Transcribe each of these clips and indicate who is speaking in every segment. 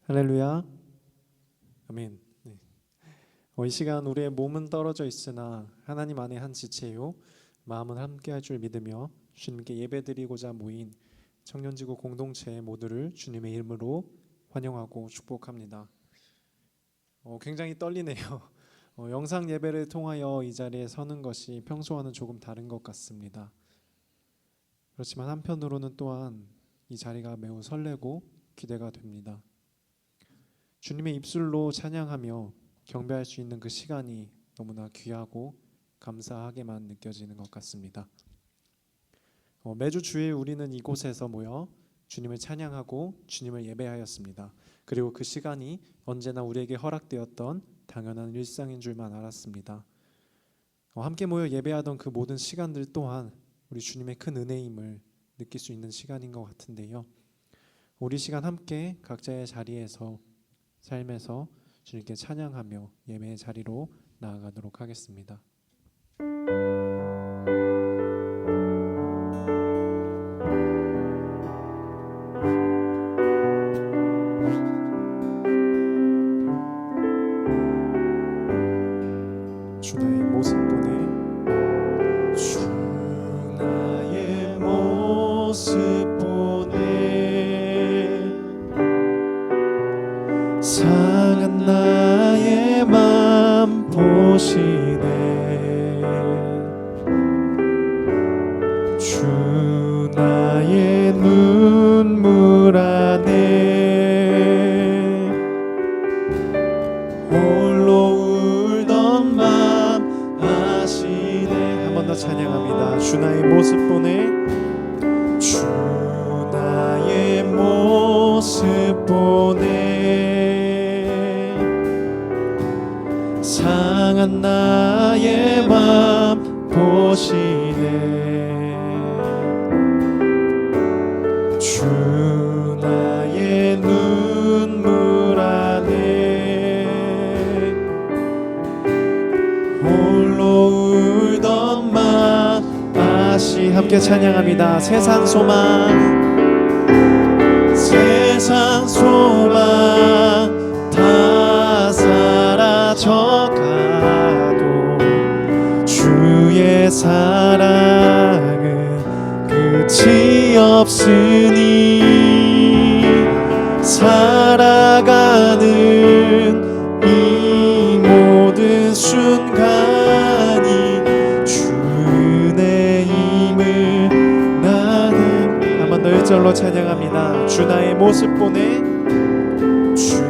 Speaker 1: 할렐루야. 아멘. 네. 이 시간 우리의 몸은 떨어져 있으나 하나님 안에 한 지체요 마음은 함께 할 줄 믿으며 주님께 예배드리고자 모인 청년지구 공동체 모두를 주님의 이름으로 환영하고 축복합니다. 굉장히 떨리네요. 영상 예배를 통하여 이 자리에 서는 것이 평소와는 조금 다른 것 같습니다. 그렇지만 한편으로는 또한 이 자리가 매우 설레고 기대가 됩니다. 주님의 입술로 찬양하며 경배할 수 있는 그 시간이 너무나 귀하고 감사하게만 느껴지는 것 같습니다. 매주 주일 우리는 이곳에서 모여 주님을 찬양하고 주님을 예배하였습니다. 그리고 그 시간이 언제나 우리에게 허락되었던 당연한 일상인 줄만 알았습니다. 함께 모여 예배하던 그 모든 시간들 또한 우리 주님의 큰 은혜임을 느낄 수 있는 시간인 것 같은데요. 우리 시간 함께 각자의 자리에서 삶에서 주님께 찬양하며 예배의 자리로 나아가도록 하겠습니다. 주 나의 모습 보내 주 나의 모습 상한 나의 맘 보시네 주 나의 눈물 안에 홀로 울던 맘 아시네. 한 번 더 찬양합니다. 주 나의 모습 보네 주 나의 모습 보네 상한 나의 맘 보시네 주 나의 눈물 안에 홀로 울던 맘 다시 함께 찬양합니다. 세상 소망 다 사라져가도 주의 사랑은 끝이 없으니 살아가는 이 모든 순간이 주 은혜임을 나는 한 번 더 1절로 찬양합니다. 주 나의 모습 보내 주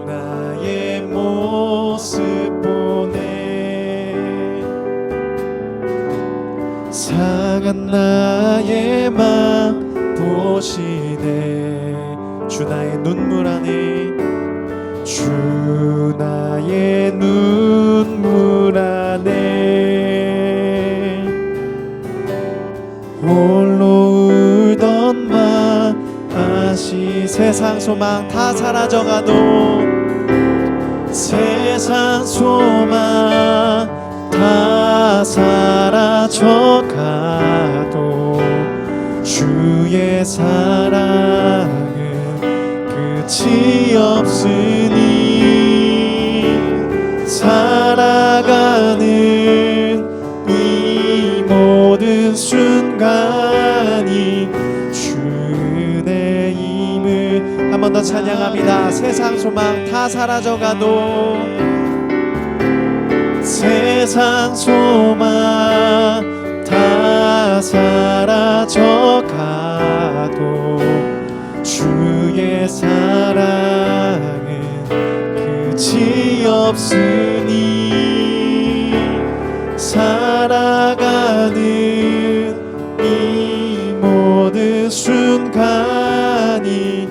Speaker 1: 나의 모습 보내 상한 나의 맘 보시네 주 나의 눈물 안에 주 나의 눈물 안에 홀로 울던 맘 다시 세상 소망 다 사라져가도 세상 소망 다 사라져가도 주의 사랑은 끝이 없으니 살아가는 이 모든 순간이 한 번 더 찬양합니다. 세상 소망 다 사라져가도 세상 소망 다 사라져가도 주의 사랑은 끝이 없으니 살아가는 이 모든 순간이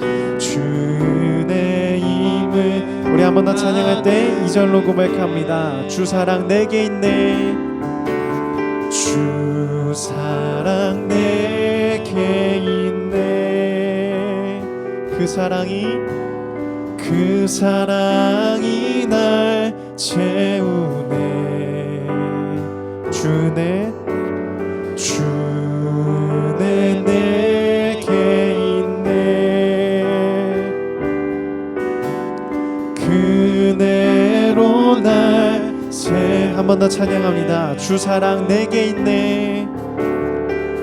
Speaker 1: 우리 한 번 더 찬양할 때 2절로 고백합니다. 주 사랑 내게 있네 주 사랑 내게 있네 그 사랑이 날 채우네 주네 내게 있네 한 번 더 찬양합니다. 주 사랑 내게 있네.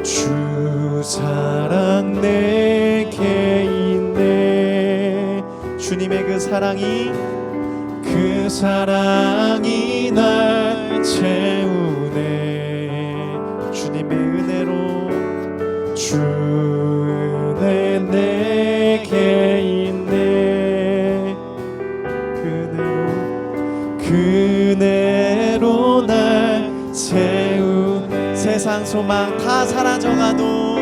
Speaker 1: 주 사랑 내게 있네. 주님의 그 사랑이 날 채우네. 주님의 은혜로 주 은혜 내게 있네. 그네로 날 채우네. 세상 소망 다 사라져가도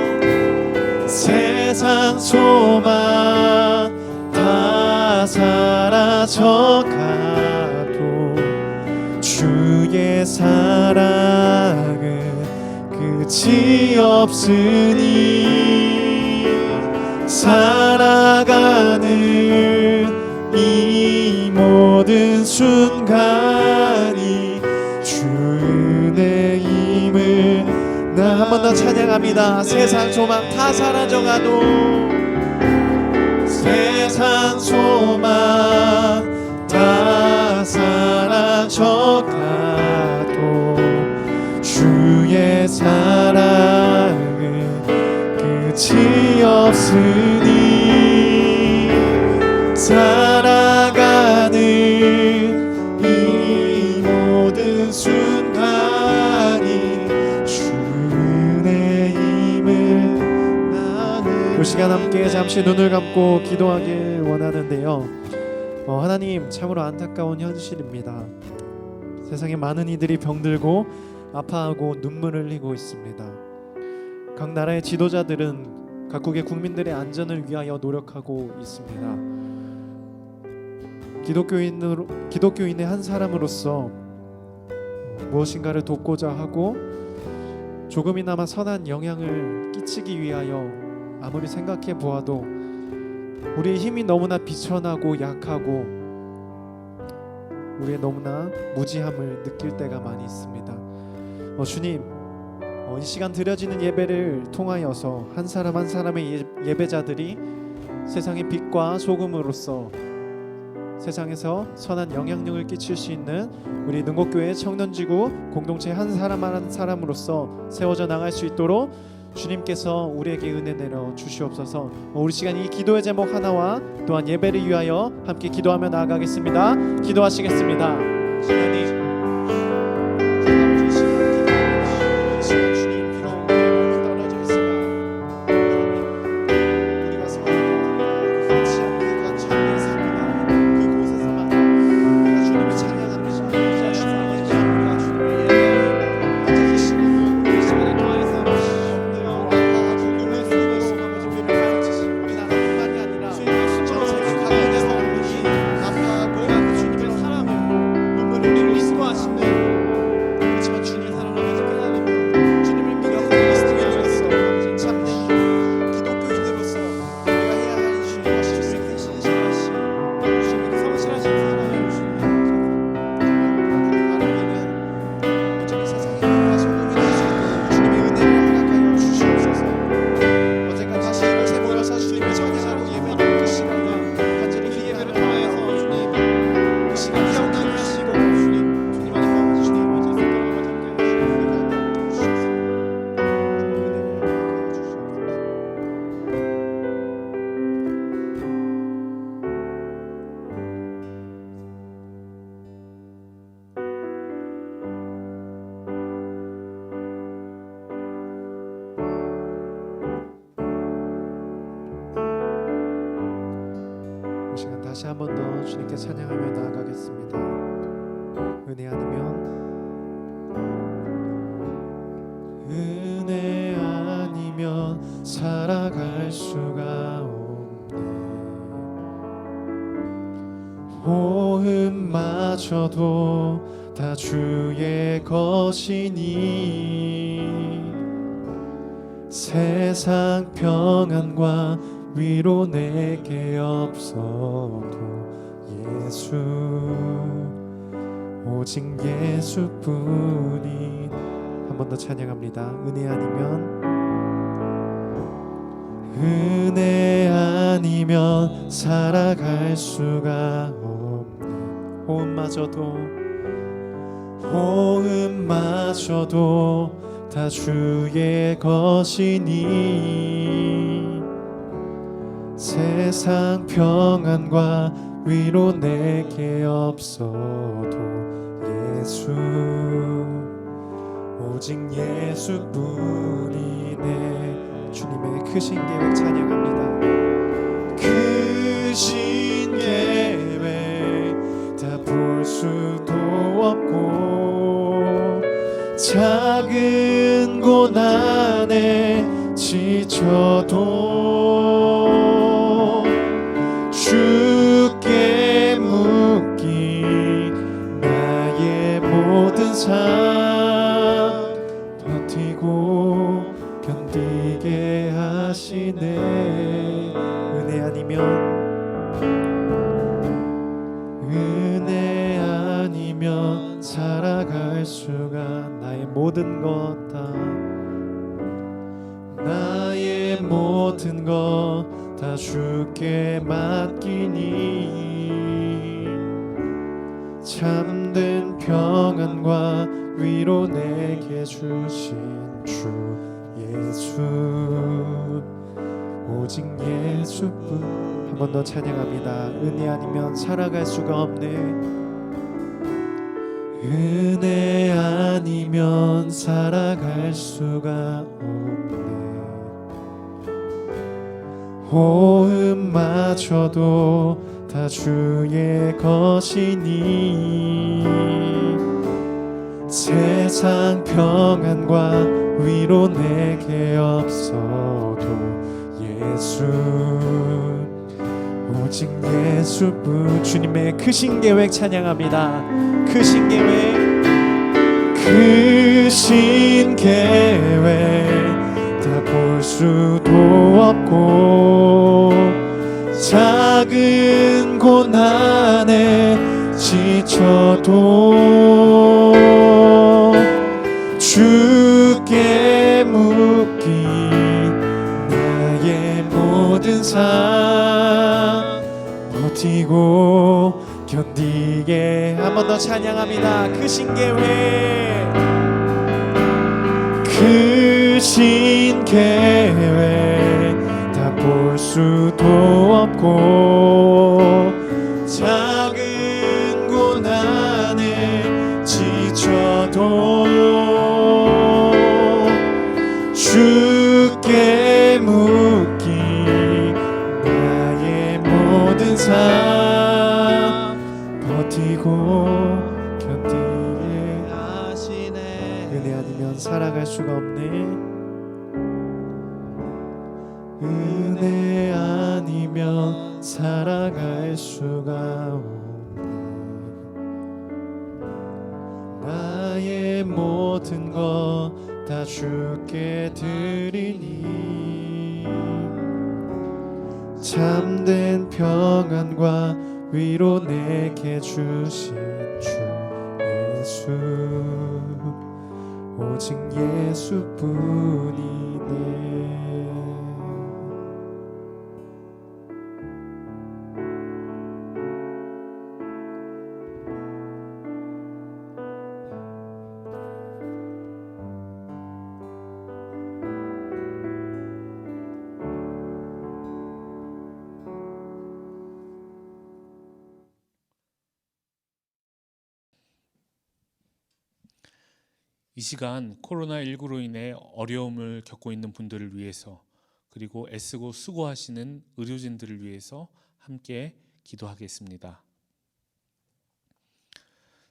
Speaker 1: 세상 소망 다 사라져가도 주의 사랑은 끝이 없으니 살아가는 이 모든 순간이 주 은혜임을 나 한 번 더 찬양합니다. 세상 소망 다 사라져가도 세상 소망 다 사라져가도 주의 사랑은 끝이 없으니 살아가는 이 모든 순간이 주 은혜임을 나는. 이 시간 함께 잠시 눈을 감고 기도하길 원하는데요. 하나님, 참으로 안타까운 현실입니다. 세상에 많은 이들이 병들고 아파하고 눈물을 흘리고 있습니다. 각 나라의 지도자들은 각국의 국민들의 안전을 위하여 노력하고 있습니다. 기독교인의 한 사람으로서 무엇인가를 돕고자 하고 조금이나마 선한 영향을 끼치기 위하여 아무리 생각해 보아도 우리의 힘이 너무나 비천하고 약하고 우리의 너무나 무지함을 느낄 때가 많이 있습니다. 주님, 이 시간 드려지는 예배를 통하여서 한 사람 한 사람의 예배자들이 세상의 빛과 소금으로서 세상에서 선한 영향력을 끼칠 수 있는 우리 능곡교회 청년지구 공동체 한 사람 한 사람으로서 세워져 나갈 수 있도록 주님께서 우리에게 은혜 내려 주시옵소서. 우리 시간 이 기도의 제목 하나와 또한 예배를 위하여 함께 기도하며 나아가겠습니다. 기도하시겠습니다. 하나님, 다시 한 번 더 주님께 찬양하며 나아가겠습니다. 은혜 아니면 살아갈 수가 없네. 호흡마저도 다 주의 것이니 세상 평안과 위로 내게 없어도 예수, 오직 예수뿐이. 한 번 더 찬양합니다. 은혜 아니면 살아갈 수가 없네. 호흡마저도 다 주의 것이니 세상 평안과 위로 내게 없어도 예수 오직 예수뿐이네. 주님의 크신 계획 찬양합니다. 크신 계획 다 볼 수도 없고 작은 고난에 지쳐도 주께 묶인 나의 모든 삶 버티고 견디게 하시네. 은혜 아니면 살아갈 수가 나의 모든 것 다 주께 맡기니 참된 평안과 위로 내게 주신 주 예수 오직 예수뿐. 한 번 더 찬양합니다. 은혜 아니면 살아갈 수가 없네. 은혜 아니면 살아갈 수가 없네. 호흡마저도 다 주의 것이니 세상 평안과 위로 내게 없어도 예수 오직 예수뿐. 주님의 크신 계획 찬양합니다. 크신 계획 다 볼 수도 없고 작은 고난에 지쳐도 주께 묶인 나의 모든 삶 버티고 견디게. 한 번 더 찬양합니다. 크신 계획 다 볼 수도 없고 작은 고난에 지쳐도 주께 묶인 나의 모든 삶 버티고 견디게 하시네. 은혜 아니면 살아갈 수가 없네. 은혜 아니면 살아갈 수가 없네. 나의 모든 것 다 주께 드리니 참된 평안과 위로 내게 주신 주 예수 오직 예수뿐이네.
Speaker 2: 이 시간 코로나19로 인해 어려움을 겪고 있는 분들을 위해서, 그리고 애쓰고 수고하시는 의료진들을 위해서 함께 기도하겠습니다.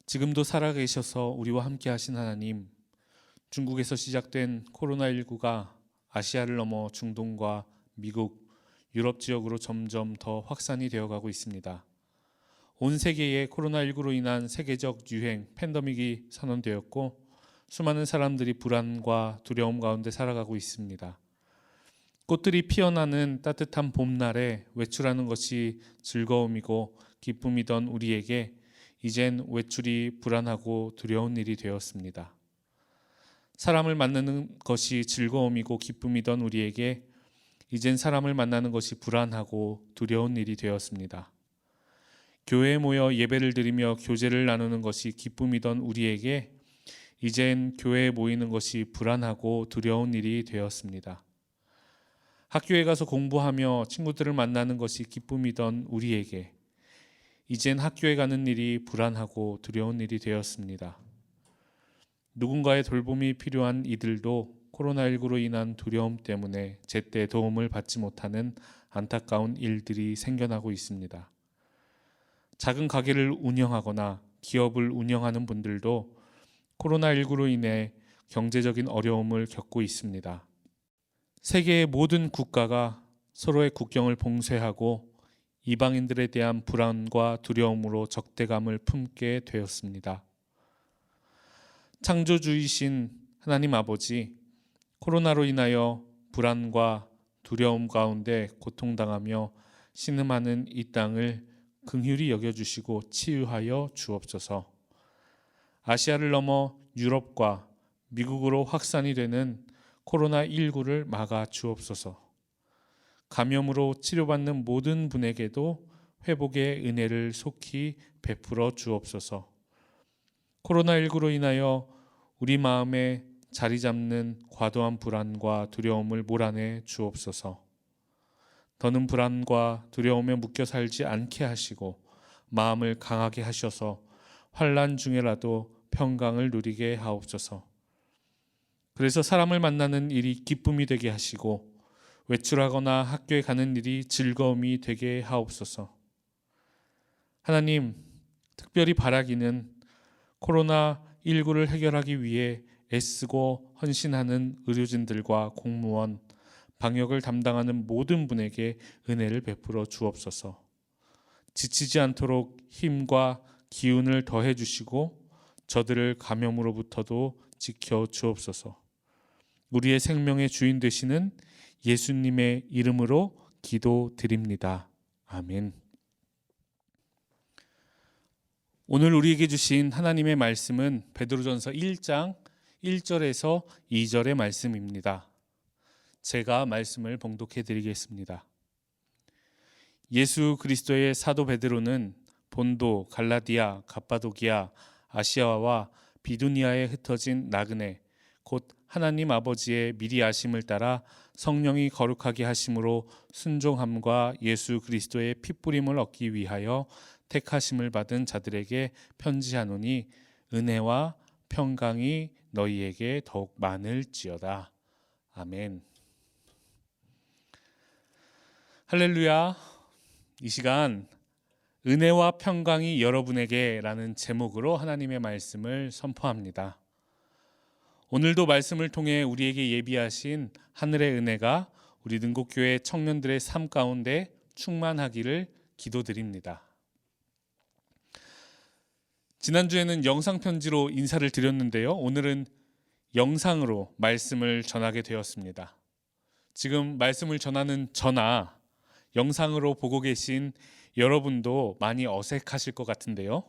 Speaker 2: 지금도 살아계셔서 우리와 함께 하신 하나님, 중국에서 시작된 코로나19가 아시아를 넘어 중동과 미국, 유럽 지역으로 점점 더 확산이 되어가고 있습니다. 온 세계에 코로나19로 인한 세계적 유행, 팬데믹이 선언되었고 수많은 사람들이 불안과 두려움 가운데 살아가고 있습니다. 꽃들이 피어나는 따뜻한 봄날에 외출하는 것이 즐거움이고 기쁨이던 우리에게 이젠 외출이 불안하고 두려운 일이 되었습니다. 사람을 만나는 것이 즐거움이고 기쁨이던 우리에게 이젠 사람을 만나는 것이 불안하고 두려운 일이 되었습니다. 교회에 모여 예배를 드리며 교제를 나누는 것이 기쁨이던 우리에게 이젠 교회에 모이는 것이 불안하고 두려운 일이 되었습니다. 학교에 가서 공부하며 친구들을 만나는 것이 기쁨이던 우리에게 이젠 학교에 가는 일이 불안하고 두려운 일이 되었습니다. 누군가의 돌봄이 필요한 이들도 코로나19로 인한 두려움 때문에 제때 도움을 받지 못하는 안타까운 일들이 생겨나고 있습니다. 작은 가게를 운영하거나 기업을 운영하는 분들도 코로나19로 인해 경제적인 어려움을 겪고 있습니다. 세계의 모든 국가가 서로의 국경을 봉쇄하고 이방인들에 대한 불안과 두려움으로 적대감을 품게 되었습니다. 창조주이신 하나님 아버지, 코로나로 인하여 불안과 두려움 가운데 고통당하며 신음하는 이 땅을 긍휼히 여겨주시고 치유하여 주옵소서. 아시아를 넘어 유럽과 미국으로 확산이 되는 코로나19를 막아 주옵소서. 감염으로 치료받는 모든 분에게도 회복의 은혜를 속히 베풀어 주옵소서. 코로나19로 인하여 우리 마음에 자리 잡는 과도한 불안과 두려움을 몰아내 주옵소서. 더는 불안과 두려움에 묶여 살지 않게 하시고 마음을 강하게 하셔서 환난 중에라도 평강을 누리게 하옵소서. 그래서 사람을 만나는 일이 기쁨이 되게 하시고 외출하거나 학교에 가는 일이 즐거움이 되게 하옵소서. 하나님, 특별히 바라기는 코로나19를 해결하기 위해 애쓰고 헌신하는 의료진들과 공무원, 방역을 담당하는 모든 분에게 은혜를 베풀어 주옵소서. 지치지 않도록 힘과 기운을 더해 주시고 저들을 감염으로부터도 지켜 주옵소서. 우리의 생명의 주인 되시는 예수님의 이름으로 기도드립니다. 아멘. 오늘 우리에게 주신 하나님의 말씀은 베드로전서 1장 1절에서 2절의 말씀입니다. 제가 말씀을 봉독해 드리겠습니다. 예수 그리스도의 사도 베드로는 본도, 갈라디아, 갑바도기아, 아시아와 비두니아에 흩어진 나그네 곧 하나님 아버지의 미리 아심을 따라 성령이 거룩하게 하심으로 순종함과 예수 그리스도의 핏부림을 얻기 위하여 택하심을 받은 자들에게 편지하노니 은혜와 평강이 너희에게 더욱 많을지어다. 아멘. 할렐루야. 이 시간 은혜와 평강이 여러분에게 라는 제목으로 하나님의 말씀을 선포합니다. 오늘도 말씀을 통해 우리에게 예비하신 하늘의 은혜가 우리 능곡교회 청년들의 삶 가운데 충만하기를 기도드립니다. 지난주에는 영상편지로 인사를 드렸는데요. 오늘은 영상으로 말씀을 전하게 되었습니다. 지금 말씀을 전하는 저나 영상으로 보고 계신 여러분도 많이 어색하실 것 같은데요.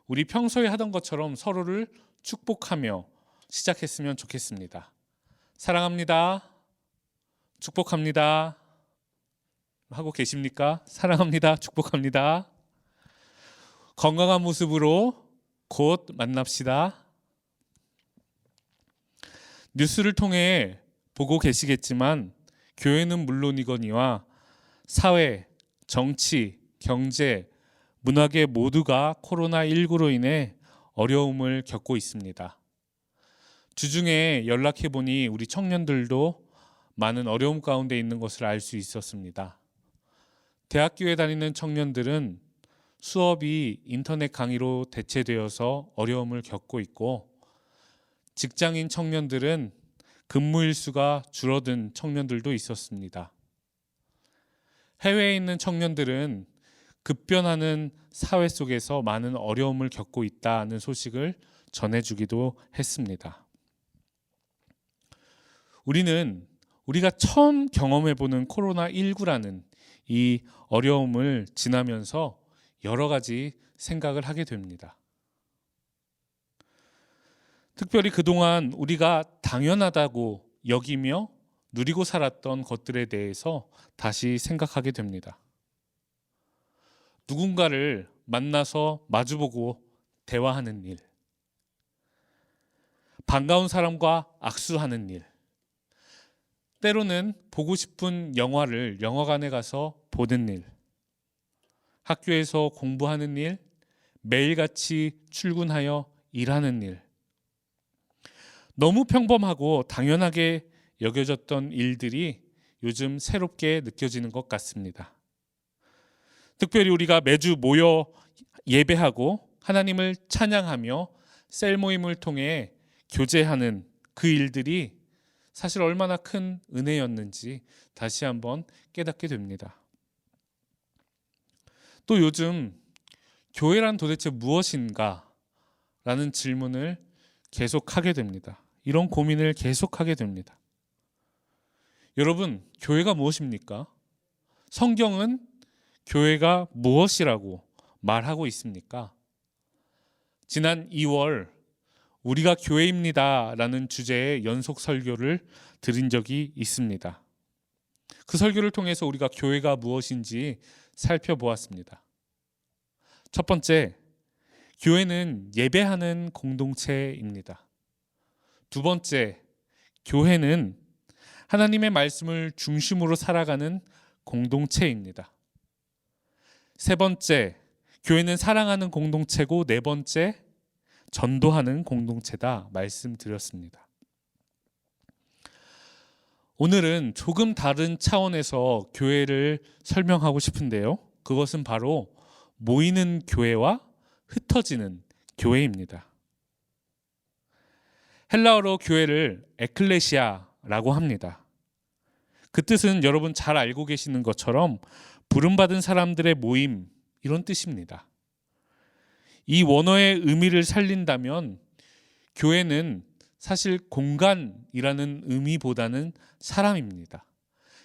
Speaker 2: 우리 평소에 하던 것처럼 서로를 축복하며 시작했으면 좋겠습니다. 사랑합니다. 축복합니다. 하고 계십니까? 사랑합니다. 축복합니다. 건강한 모습으로 곧 만납시다. 뉴스를 통해 보고 계시겠지만 교회는 물론이거니와 사회, 정치, 경제, 문화계 모두가 코로나19로 인해 어려움을 겪고 있습니다. 주중에 연락해보니 우리 청년들도 많은 어려움 가운데 있는 것을 알 수 있었습니다. 대학교에 다니는 청년들은 수업이 인터넷 강의로 대체되어서 어려움을 겪고 있고 직장인 청년들은 근무일수가 줄어든 청년들도 있었습니다. 해외에 있는 청년들은 급변하는 사회 속에서 많은 어려움을 겪고 있다는 소식을 전해주기도 했습니다. 우리가 처음 경험해보는 코로나19라는 이 어려움을 지나면서 여러 가지 생각을 하게 됩니다. 특별히 그동안 우리가 당연하다고 여기며 누리고 살았던 것들에 대해서 다시 생각하게 됩니다. 누군가를 만나서 마주보고 대화하는 일, 반가운 사람과 악수하는 일, 때로는 보고 싶은 영화를 영화관에 가서 보는 일, 학교에서 공부하는 일, 매일같이 출근하여 일하는 일, 너무 평범하고 당연하게 여겨졌던 일들이 요즘 새롭게 느껴지는 것 같습니다. 특별히 우리가 매주 모여 예배하고 하나님을 찬양하며 셀 모임을 통해 교제하는 그 일들이 사실 얼마나 큰 은혜였는지 다시 한번 깨닫게 됩니다. 또 요즘 교회란 도대체 무엇인가? 라는 질문을 계속하게 됩니다. 이런 고민을 계속하게 됩니다. 여러분, 교회가 무엇입니까? 성경은 교회가 무엇이라고 말하고 있습니까? 지난 2월 우리가 교회입니다 라는 주제의 연속 설교를 드린 적이 있습니다. 그 설교를 통해서 우리가 교회가 무엇인지 살펴보았습니다. 첫 번째, 교회는 예배하는 공동체입니다. 두 번째, 교회는 하나님의 말씀을 중심으로 살아가는 공동체입니다. 세 번째, 교회는 사랑하는 공동체고, 네 번째, 전도하는 공동체다 말씀드렸습니다. 오늘은 조금 다른 차원에서 교회를 설명하고 싶은데요. 그것은 바로 모이는 교회와 흩어지는 교회입니다. 헬라어로 교회를 에클레시아라고 합니다. 그 뜻은 여러분 잘 알고 계시는 것처럼 부름받은 사람들의 모임, 이런 뜻입니다. 이 원어의 의미를 살린다면 교회는 사실 공간이라는 의미보다는 사람입니다.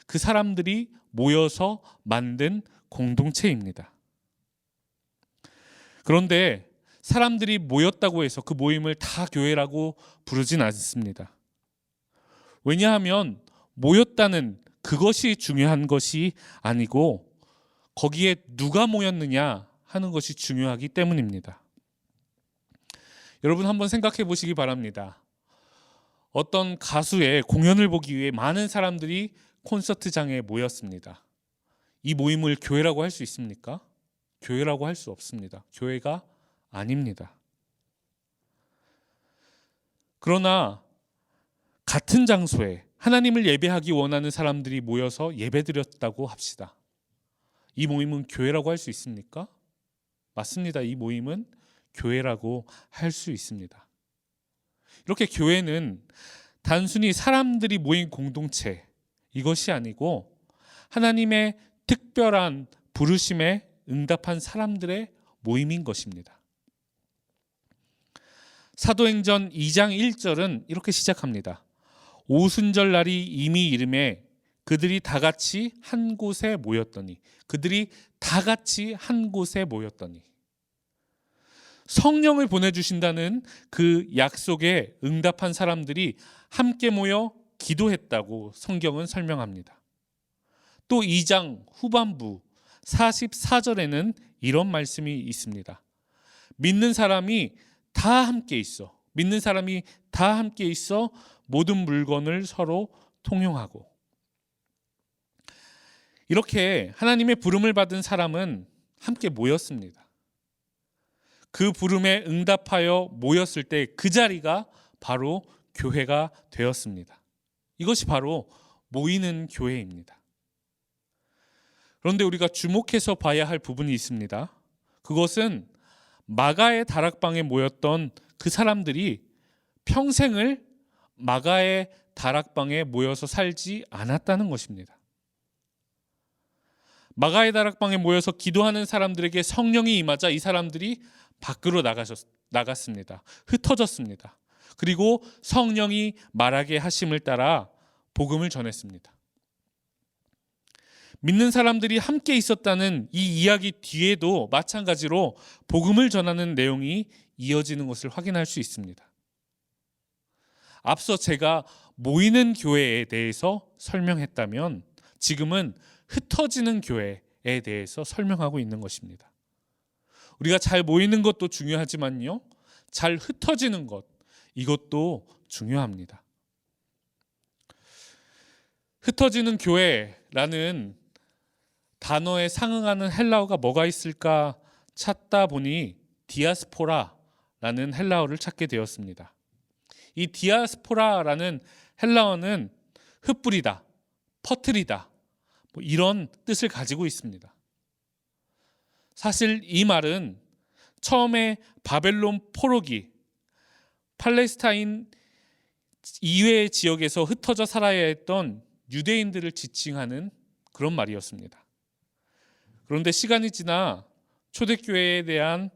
Speaker 2: 그 사람들이 모여서 만든 공동체입니다. 그런데 사람들이 모였다고 해서 그 모임을 다 교회라고 부르진 않습니다. 왜냐하면 모였다는 그것이 중요한 것이 아니고 거기에 누가 모였느냐 하는 것이 중요하기 때문입니다. 여러분 한번 생각해 보시기 바랍니다. 어떤 가수의 공연을 보기 위해 많은 사람들이 콘서트장에 모였습니다. 이 모임을 교회라고 할 수 있습니까? 교회라고 할 수 없습니다. 교회가 아닙니다. 그러나 같은 장소에 하나님을 예배하기 원하는 사람들이 모여서 예배드렸다고 합시다. 이 모임은 교회라고 할 수 있습니까? 맞습니다. 이 모임은 교회라고 할 수 있습니다. 이렇게 교회는 단순히 사람들이 모인 공동체, 이것이 아니고 하나님의 특별한 부르심에 응답한 사람들의 모임인 것입니다. 사도행전 2장 1절은 이렇게 시작합니다. 오순절 날이 이미 이름에 그들이 다 같이 한 곳에 모였더니, 그들이 다 같이 한 곳에 모였더니, 성령을 보내주신다는 그 약속에 응답한 사람들이 함께 모여 기도했다고 성경은 설명합니다. 또 2장 후반부 44절에는 이런 말씀이 있습니다. 믿는 사람이 다 함께 있어. 믿는 사람이 다 함께 있어 모든 물건을 서로 통용하고. 이렇게 하나님의 부름을 받은 사람은 함께 모였습니다. 그 부름에 응답하여 모였을 때 그 자리가 바로 교회가 되었습니다. 이것이 바로 모이는 교회입니다. 그런데 우리가 주목해서 봐야 할 부분이 있습니다. 그것은 마가의 다락방에 모였던 그 사람들이 평생을 마가의 다락방에 모여서 살지 않았다는 것입니다. 마가의 다락방에 모여서 기도하는 사람들에게 성령이 임하자 이 사람들이 밖으로 나갔습니다. 흩어졌습니다. 그리고 성령이 말하게 하심을 따라 복음을 전했습니다. 믿는 사람들이 함께 있었다는 이 이야기 뒤에도 마찬가지로 복음을 전하는 내용이 이어지는 것을 확인할 수 있습니다. 앞서 제가 모이는 교회에 대해서 설명했다면 지금은 흩어지는 교회에 대해서 설명하고 있는 것입니다. 우리가 잘 모이는 것도 중요하지만요, 잘 흩어지는 것, 이것도 중요합니다. 흩어지는 교회라는 단어에 상응하는 헬라어가 뭐가 있을까 찾다 보니 디아스포라라는 헬라어를 찾게 되었습니다. 이 디아스포라라는 헬라어는 흩뿌리다, 퍼뜨리다, 이런 뜻을 가지고 있습니다. 사실 이 말은 처음에 바벨론 포로기, 팔레스타인 이외의 지역에서 흩어져 살아야 했던 유대인들을 지칭하는 그런 말이었습니다. 그런데 시간이 지나 초대교회에 대한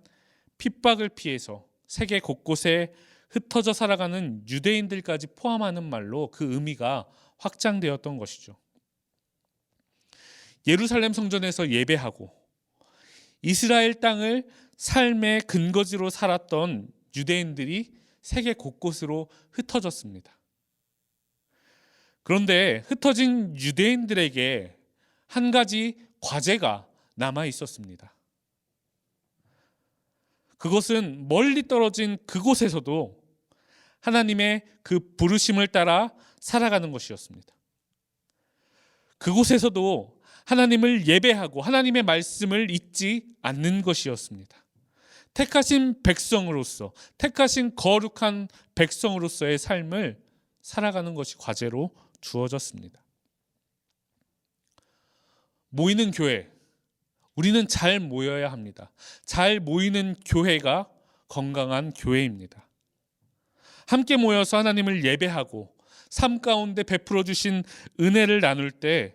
Speaker 2: 핍박을 피해서 세계 곳곳에 흩어져 살아가는 유대인들까지 포함하는 말로 그 의미가 확장되었던 것이죠. 예루살렘 성전에서 예배하고 이스라엘 땅을 삶의 근거지로 살았던 유대인들이 세계 곳곳으로 흩어졌습니다. 그런데 흩어진 유대인들에게 한 가지 과제가 남아 있었습니다. 그것은 멀리 떨어진 그곳에서도 하나님의 그 부르심을 따라 살아가는 것이었습니다. 그곳에서도 하나님을 예배하고 하나님의 말씀을 잊지 않는 것이었습니다. 택하신 백성으로서, 택하신 거룩한 백성으로서의 삶을 살아가는 것이 과제로 주어졌습니다. 모이는 교회, 우리는 잘 모여야 합니다. 잘 모이는 교회가 건강한 교회입니다. 함께 모여서 하나님을 예배하고 삶 가운데 베풀어 주신 은혜를 나눌 때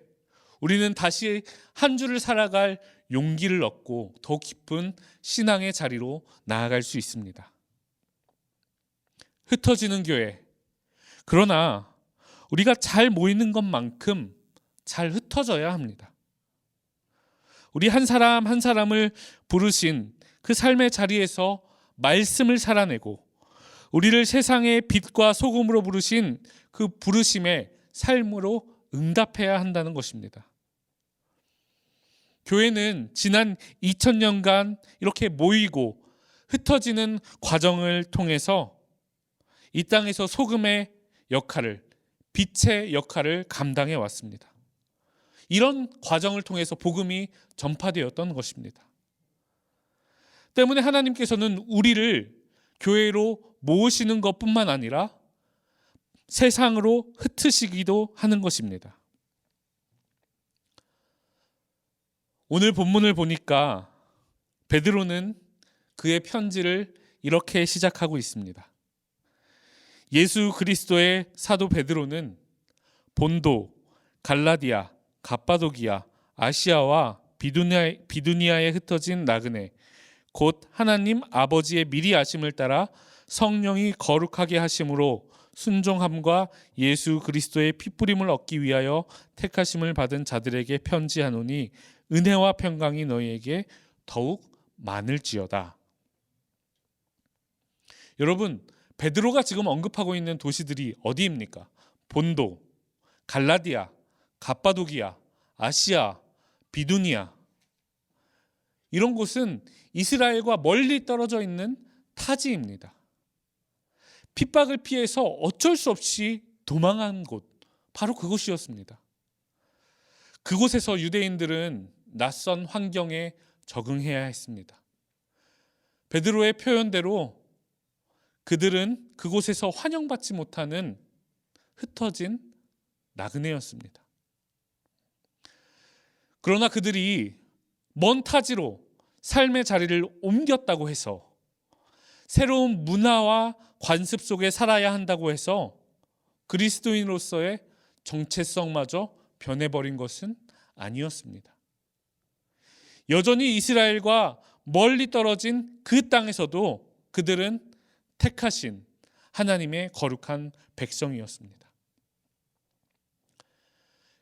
Speaker 2: 우리는 다시 한 주를 살아갈 용기를 얻고 더 깊은 신앙의 자리로 나아갈 수 있습니다. 흩어지는 교회, 그러나 우리가 잘 모이는 것만큼 잘 흩어져야 합니다. 우리 한 사람 한 사람을 부르신 그 삶의 자리에서 말씀을 살아내고 우리를 세상의 빛과 소금으로 부르신 그 부르심의 삶으로 응답해야 한다는 것입니다. 교회는 지난 2000년간 이렇게 모이고 흩어지는 과정을 통해서 이 땅에서 소금의 역할을, 빛의 역할을 감당해 왔습니다. 이런 과정을 통해서 복음이 전파되었던 것입니다. 때문에 하나님께서는 우리를 교회로 모으시는 것뿐만 아니라 세상으로 흩으시기도 하는 것입니다. 오늘 본문을 보니까 베드로는 그의 편지를 이렇게 시작하고 있습니다. 예수 그리스도의 사도 베드로는 본도, 갈라디아, 갑바도기아, 아시아와 비두니아에 흩어진 나그네, 곧 하나님 아버지의 미리 아심을 따라 성령이 거룩하게 하심으로 순종함과 예수 그리스도의 피뿌림을 얻기 위하여 택하심을 받은 자들에게 편지하노니 은혜와 평강이 너희에게 더욱 많을지어다. 여러분, 베드로가 지금 언급하고 있는 도시들이 어디입니까? 본도, 갈라디아, 갑바도기아, 아시아, 비두니아, 이런 곳은 이스라엘과 멀리 떨어져 있는 타지입니다. 핍박을 피해서 어쩔 수 없이 도망한 곳, 바로 그곳이었습니다. 그곳에서 유대인들은 낯선 환경에 적응해야 했습니다. 베드로의 표현대로 그들은 그곳에서 환영받지 못하는 흩어진 나그네였습니다. 그러나 그들이 먼 타지로 삶의 자리를 옮겼다고 해서 새로운 문화와 관습 속에 살아야 한다고 해서 그리스도인으로서의 정체성마저 변해버린 것은 아니었습니다. 여전히 이스라엘과 멀리 떨어진 그 땅에서도 그들은 택하신 하나님의 거룩한 백성이었습니다.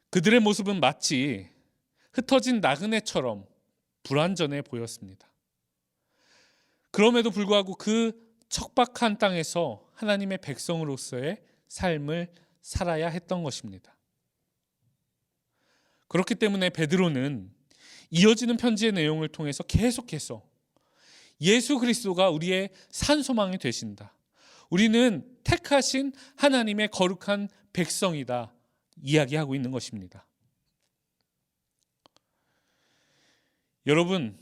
Speaker 2: 그들의 모습은 마치 흩어진 나그네처럼 불완전해 보였습니다. 그럼에도 불구하고 그 척박한 땅에서 하나님의 백성으로서의 삶을 살아야 했던 것입니다. 그렇기 때문에 베드로는 이어지는 편지의 내용을 통해서 계속해서 예수 그리스도가 우리의 산소망이 되신다. 우리는 택하신 하나님의 거룩한 백성이다. 이야기하고 있는 것입니다. 여러분,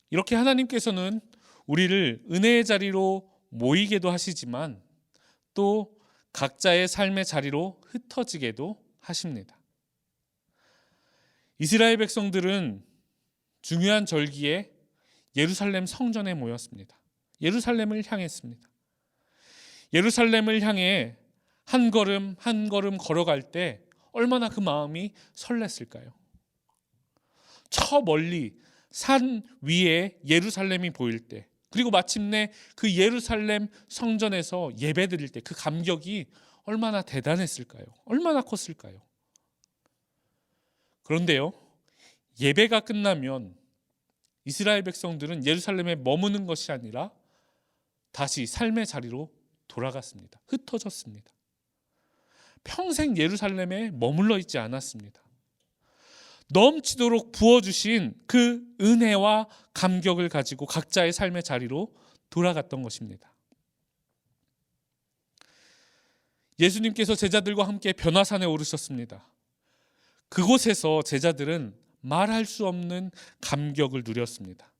Speaker 2: 이렇게 하나님께서는 우리를 은혜의 자리로 모이게도 하시지만 또 각자의 삶의 자리로 흩어지게도 하십니다. 이스라엘 백성들은 중요한 절기에 예루살렘 성전에 모였습니다. 예루살렘을 향했습니다. 예루살렘을 향해 한 걸음 한 걸음 걸어갈 때 얼마나 그 마음이 설렜을까요? 저 멀리 산 위에 예루살렘이 보일 때, 그리고 마침내 그 예루살렘 성전에서 예배드릴 때 그 감격이 얼마나 대단했을까요? 얼마나 컸을까요? 그런데요, 예배가 끝나면 이스라엘 백성들은 예루살렘에 머무는 것이 아니라 다시 삶의 자리로 돌아갔습니다. 흩어졌습니다. 평생 예루살렘에 머물러 있지 않았습니다. 넘치도록 부어주신 그 은혜와 감격을 가지고 각자의 삶의 자리로 돌아갔던 것입니다. 예수님께서 제자들과 함께 변화산에 오르셨습니다. 그곳에서 제자들은 말할 수 없는 감격을 누렸습니다.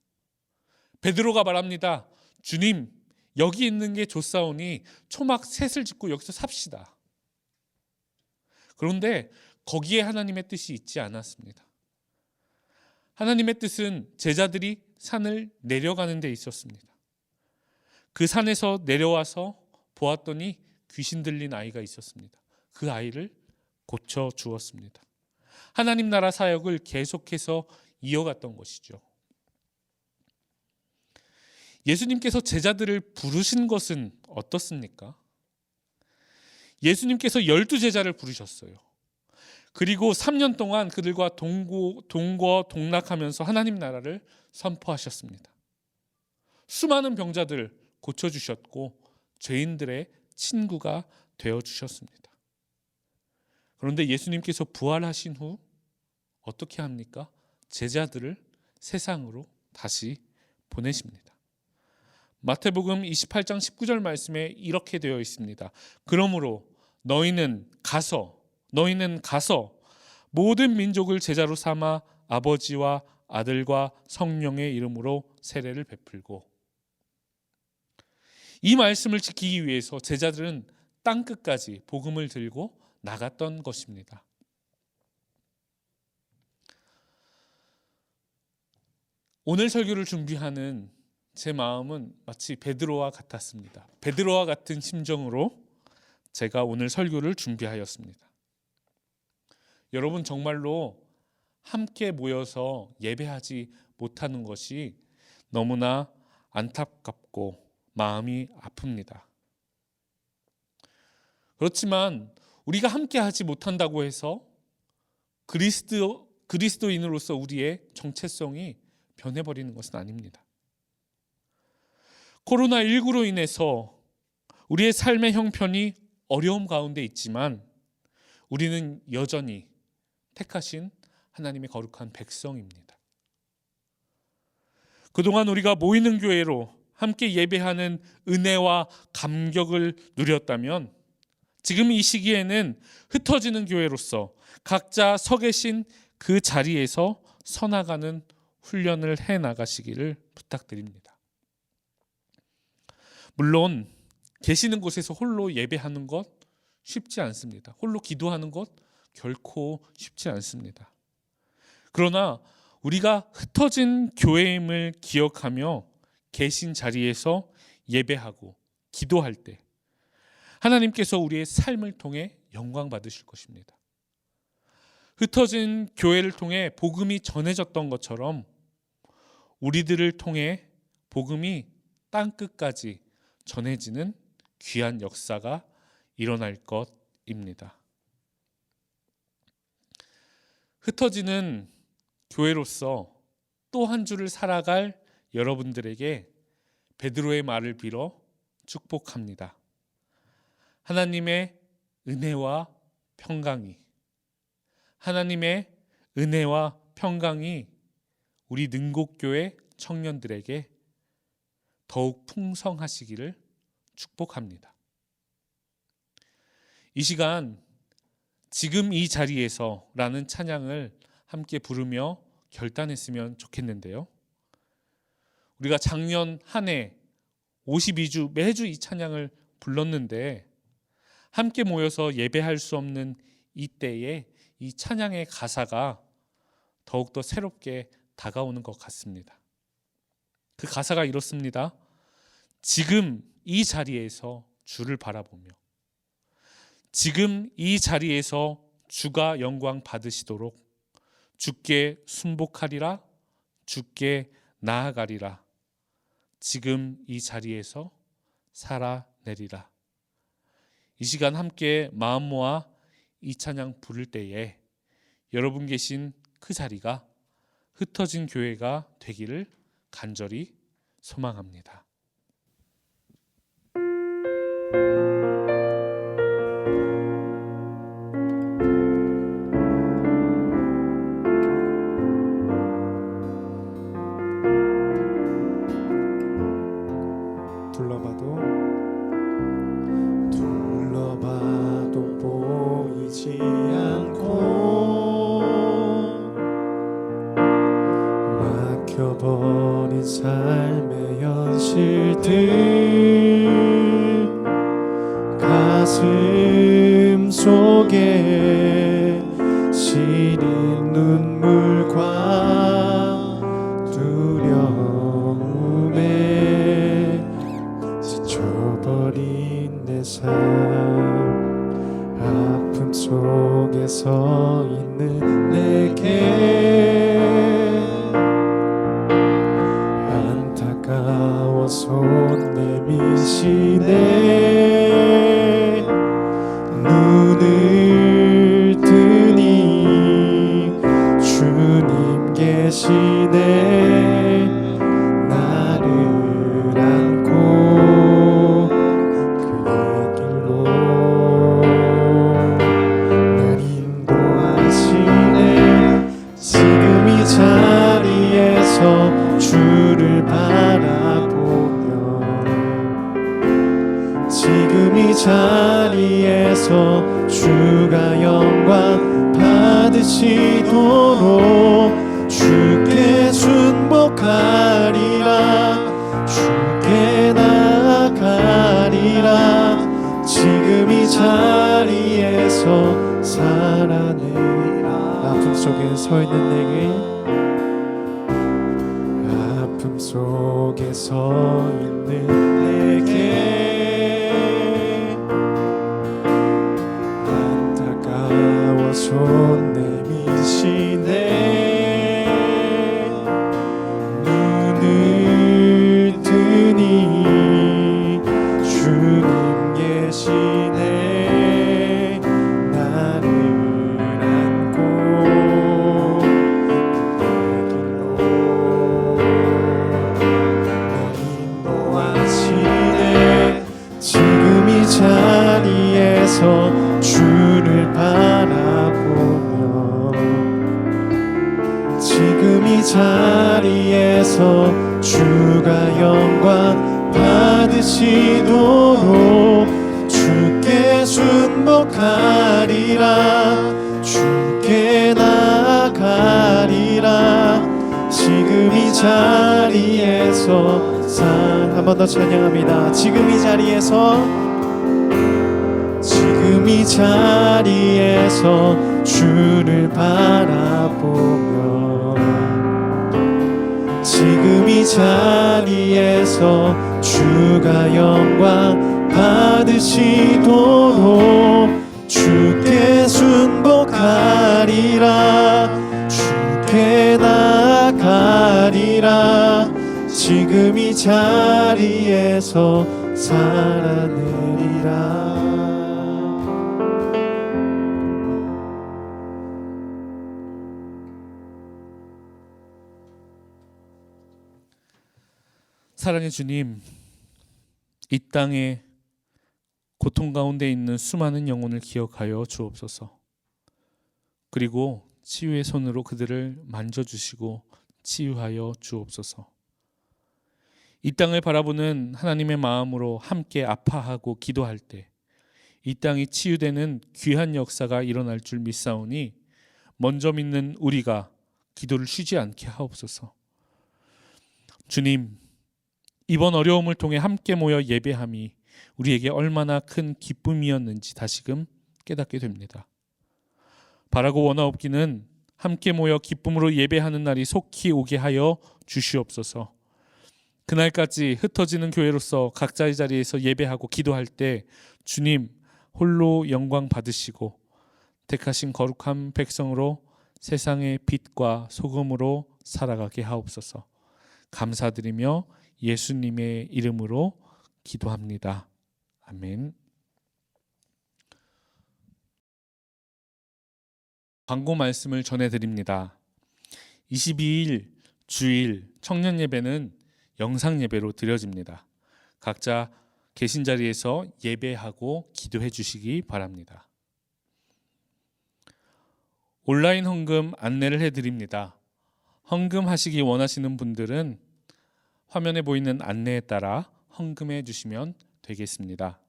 Speaker 2: 베드로가 말합니다. 주님, 여기 있는 게 좋사오니 초막 셋을 짓고 여기서 삽시다. 그런데 거기에 하나님의 뜻이 있지 않았습니다. 하나님의 뜻은 제자들이 산을 내려가는 데 있었습니다. 그 산에서 내려와서 보았더니 귀신 들린 아이가 있었습니다. 그 아이를 고쳐 주었습니다. 하나님 나라 사역을 계속해서 이어갔던 것이죠. 예수님께서 제자들을 부르신 것은 어떻습니까? 예수님께서 12제자를 부르셨어요. 그리고 3년 동안 그들과 동거동락하면서 하나님 나라를 선포하셨습니다. 수많은 병자들 고쳐주셨고 죄인들의 친구가 되어주셨습니다. 그런데 예수님께서 부활하신 후 어떻게 합니까? 제자들을 세상으로 다시 보내십니다. 마태복음 28장 19절 말씀에 이렇게 되어 있습니다. 그러므로 너희는 가서 모든 민족을 제자로 삼아 아버지와 아들과 성령의 이름으로 세례를 베풀고. 이 말씀을 지키기 위해서 제자들은 땅끝까지 복음을 들고 나갔던 것입니다. 오늘 설교를 준비하는 제 마음은 마치 베드로와 같았습니다. 베드로와 같은 심정으로 제가 오늘 설교를 준비하였습니다. 여러분, 정말로 함께 모여서 예배하지 못하는 것이 너무나 안타깝고 마음이 아픕니다. 그렇지만 우리가 함께 하지 못한다고 해서 그리스도인으로서 우리의 정체성이 변해버리는 것은 아닙니다. 코로나19로 인해서 우리의 삶의 형편이 어려움 가운데 있지만 우리는 여전히 택하신 하나님의 거룩한 백성입니다. 그동안 우리가 모이는 교회로 함께 예배하는 은혜와 감격을 누렸다면 지금 이 시기에는 흩어지는 교회로서 각자 서 계신 그 자리에서 서나가는 훈련을 해 나가시기를 부탁드립니다. 물론 계시는 곳에서 홀로 예배하는 것 쉽지 않습니다. 홀로 기도하는 것 결코 쉽지 않습니다. 그러나 우리가 흩어진 교회임을 기억하며 계신 자리에서 예배하고 기도할 때 하나님께서 우리의 삶을 통해 영광 받으실 것입니다. 흩어진 교회를 통해 복음이 전해졌던 것처럼 우리들을 통해 복음이 땅끝까지 전해지는 귀한 역사가 일어날 것입니다. 흩어지는 교회로서 또 한 주를 살아갈 여러분들에게 베드로의 말을 빌어 축복합니다. 하나님의 은혜와 평강이 우리 능곡교회 청년들에게 더욱 풍성하시기를 축복합니다. 이 시간 지금 이 자리에서 라는 찬양을 함께 부르며 결단했으면 좋겠는데요. 우리가 작년 한 해 52주 매주 이 찬양을 불렀는데 함께 모여서 예배할 수 없는 이때에 이 찬양의 가사가 더욱더 새롭게 다가오는 것 같습니다. 그 가사가 이렇습니다. 지금 이 자리에서 주를 바라보며, 지금 이 자리에서 주가 영광 받으시도록 주께 순복하리라, 주께 나아가리라. 지금 이 자리에서 살아내리라. 이 시간 함께 마음 모아 이 찬양 부를 때에 여러분 계신 그 자리가 흩어진 교회가 되기를 간절히 소망합니다.
Speaker 1: 둘러봐도 보이지 않고 막혀버린 삶의 현실들 가슴 속에 시린 눈물과 두려움에 지쳐버린 내 삶 아픔 속에 서 있는 내게 안타까워 손 내미시네 눈을 뜨니 주님 계시네 나를 안고 그의 길로 날 인도하시네 지금 이 자리에서 주를 바라보며 지금 이 자리에서 주가 영광 받으시도록 주께 순복하리라 주께 나아가리라 지금 이 자리에서 살아내리라 아픔 속에 서 있는 내게 아픔 속에 서 있는 내게 안타까워 손 내미시네 눈을 뜨니 주님 계시네 나를 안고 그의 길로 날 인도하시네 지금 이 자리에서 주를 바라보며 지금 이 자리에서 주가 영광 받으시도록 주께 순복하리라 주께 나아가리라 지금 이 자리에서 한 번 더 찬양합니다. 지금 이 자리에서 지금 이 자리에서 주를 바라보며 지금 이 자리에서 주가 영광 받으시도록 주께 순복하리라 주께 나아가리라 지금 이 자리에서 살아내리라
Speaker 2: 사랑의 주님, 이 땅에 고통 가운데 있는 수많은 영혼을 기억하여 주옵소서. 그리고 치유의 손으로 그들을 만져주시고 치유하여 주옵소서. 이 땅을 바라보는 하나님의 마음으로 함께 아파하고 기도할 때 이 땅이 치유되는 귀한 역사가 일어날 줄 믿사오니 먼저 믿는 우리가 기도를 쉬지 않게 하옵소서. 주님, 이번 어려움을 통해 함께 모여 예배함이 우리에게 얼마나 큰 기쁨이었는지 다시금 깨닫게 됩니다. 바라고 원하옵기는 함께 모여 기쁨으로 예배하는 날이 속히 오게 하여 주시옵소서. 그날까지 흩어지는 교회로서 각자의 자리에서 예배하고 기도할 때 주님 홀로 영광 받으시고 택하신 거룩한 백성으로 세상의 빛과 소금으로 살아가게 하옵소서. 감사드리며 예수님의 이름으로 기도합니다. 아멘. 광고 말씀을 전해드립니다. 22일 주일 청년 예배는 영상 예배로 드려집니다. 각자 계신 자리에서 예배하고 기도해 주시기 바랍니다. 온라인 헌금 안내를 해드립니다. 헌금하시기 원하시는 분들은 화면에 보이는 안내에 따라 헌금해 주시면 되겠습니다.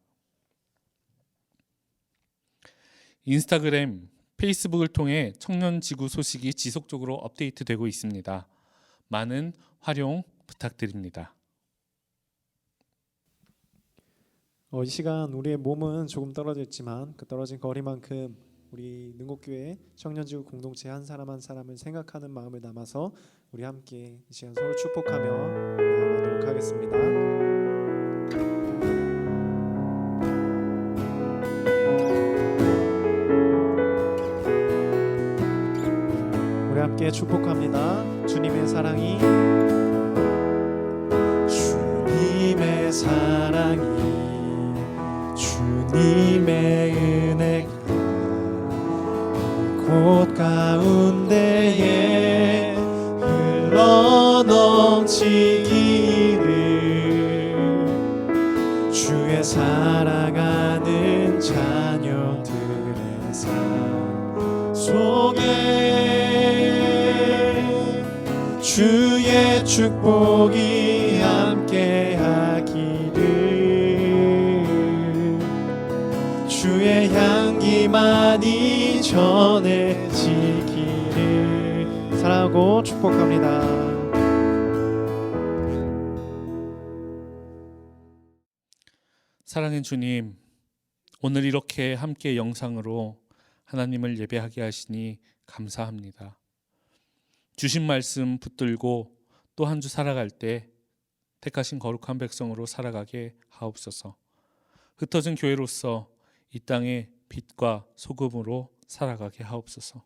Speaker 2: 인스타그램, 페이스북을 통해 청년지구 소식이 지속적으로 업데이트되고 있습니다. 많은 활용 부탁드립니다.
Speaker 1: 이 시간 우리의 몸은 조금 떨어져 있지만 그 떨어진 거리만큼 우리 능곡교회 청년지구 공동체 한 사람 한 사람을 생각하는 마음을 담아서 우리 함께 이 시간 서로 축복하며 나아가도록 하겠습니다. 우리 함께 축복합니다. 주님의 사랑이 주님의 은혜가 곳 가운데에 흘러넘치기를 주의 사랑하는 자녀들의 삶 속에 주의 축복이 함께하기를 주의 향기만이 전해지기를 사랑하고 축복합니다.
Speaker 2: 사랑의 주님, 오늘 이렇게 함께 영상으로 하나님을 예배하게 하시니 감사합니다. 주신 말씀 붙들고 또 한 주 살아갈 때 택하신 거룩한 백성으로 살아가게 하옵소서. 흩어진 교회로서 이 땅의 빛과 소금으로 살아가게 하옵소서.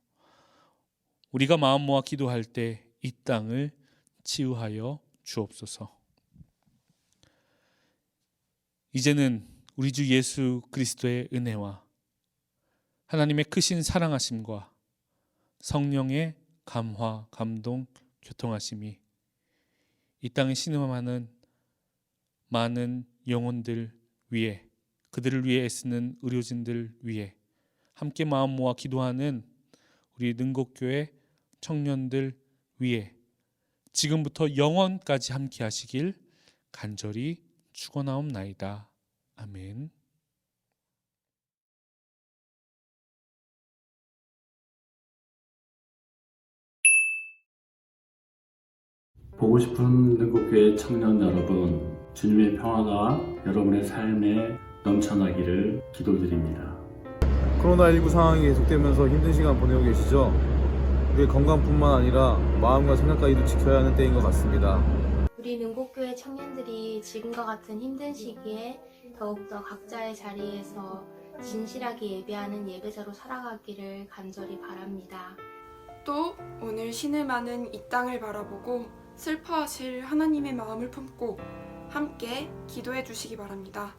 Speaker 2: 우리가 마음 모아 기도할 때 이 땅을 치유하여 주옵소서. 이제는 우리 주 예수 그리스도의 은혜와 하나님의 크신 사랑하심과 성령의 감화, 감동, 교통하심이 이 땅에 신음하는 많은 영혼들 위에, 그들을 위해 애쓰는 의료진들 위해 함께 마음 모아 기도하는 우리 능곡교회 청년들 위해 지금부터 영원까지 함께 하시길 간절히 축원하옵나이다. 아멘.
Speaker 3: 보고 싶은 능곡교회 청년 여러분, 주님의 평화가 여러분의 삶에 넘쳐나기를 기도드립니다.
Speaker 4: 코로나19 상황이 계속되면서 힘든 시간 보내고 계시죠? 우리의 건강뿐만 아니라 마음과 생각까지도 지켜야 하는 때인 것 같습니다.
Speaker 5: 우리 능곡교회 청년들이 지금과 같은 힘든 시기에 더욱더 각자의 자리에서 진실하게 예배하는 예배자로 살아가기를 간절히 바랍니다.
Speaker 6: 또 오늘 신음하는 이 땅을 바라보고 슬퍼하실 하나님의 마음을 품고 함께 기도해 주시기 바랍니다.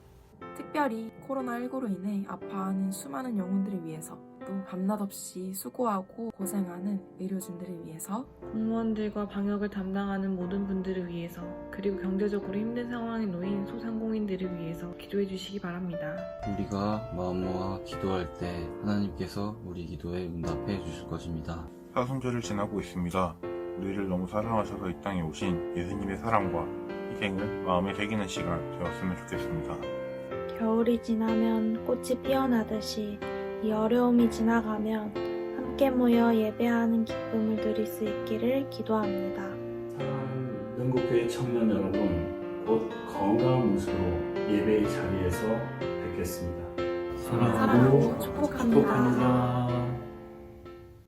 Speaker 7: 특별히 코로나19로 인해 아파하는 수많은 영혼들을 위해서, 또 밤낮 없이 수고하고 고생하는 의료진들을 위해서,
Speaker 8: 공무원들과 방역을 담당하는 모든 분들을 위해서, 그리고 경제적으로 힘든 상황에 놓인 소상공인들을 위해서 기도해 주시기 바랍니다.
Speaker 9: 우리가 마음 모아 기도할 때 하나님께서 우리 기도에 응답해 주실 것입니다.
Speaker 10: 사순절을 지나고 있습니다. 우리를 너무 사랑하셔서 이 땅에 오신 예수님의 사랑과 이 인생을 마음에 새기는 시간 되었으면 좋겠습니다.
Speaker 11: 겨울이 지나면 꽃이 피어나듯이 이 어려움이 지나가면 함께 모여 예배하는 기쁨을 누릴 수 있기를 기도합니다.
Speaker 3: 사랑하는 능곡교회 청년 여러분, 곧 건강한 모습으로 예배의 자리에서 뵙겠습니다. 사랑하고
Speaker 11: 축복합니다.
Speaker 3: 축복합니다.